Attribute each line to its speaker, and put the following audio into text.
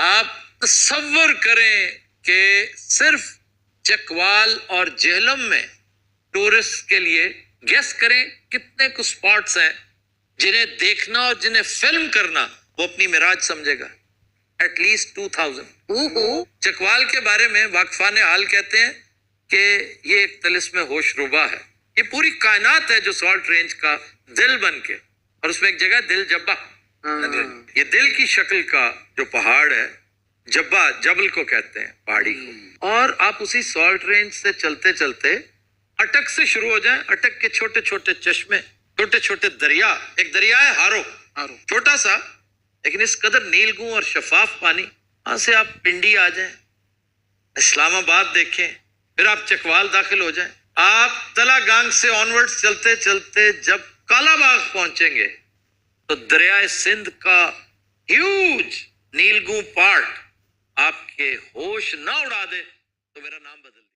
Speaker 1: آپ تصور کریں کہ صرف چکوال اور جہلم میں ٹورسٹ کے لیے گیس کریں کتنے کو سپاٹس ہیں جنہیں دیکھنا اور جنہیں فلم کرنا وہ اپنی معراج سمجھے گا. At least 2000. چکوال کے بارے میں واقفان حال کہتے ہیں کہ یہ ایک طلسم ہوش ربا ہے. یہ پوری کائنات ہے جو سالٹ رینج کا دل بن کے، اور اس میں ایک جگہ دل جبا، یہ دل کی شکل کا جو پہاڑ ہے، جبا جبل کو کہتے ہیں پہاڑی کو. اور آپ اسی سالٹ رینج سے چلتے چلتے اٹک سے شروع ہو جائیں. اٹک کے چھوٹے چھوٹے چشمے، چھوٹے چھوٹے دریا، ایک دریا ہے ہارو، چھوٹا سا لیکن اس قدر نیلگوں اور شفاف پانی. وہاں سے آپ پنڈی آ جائیں، اسلام آباد دیکھیں، پھر آپ چکوال داخل ہو جائیں. آپ تلا گانگ سے آنورڈ چلتے چلتے جب کالا باغ پہنچیں گے تو دریائے سندھ کا ہیوج نیلگوں پارٹ آپ کے ہوش نہ اڑا دے تو میرا نام بدل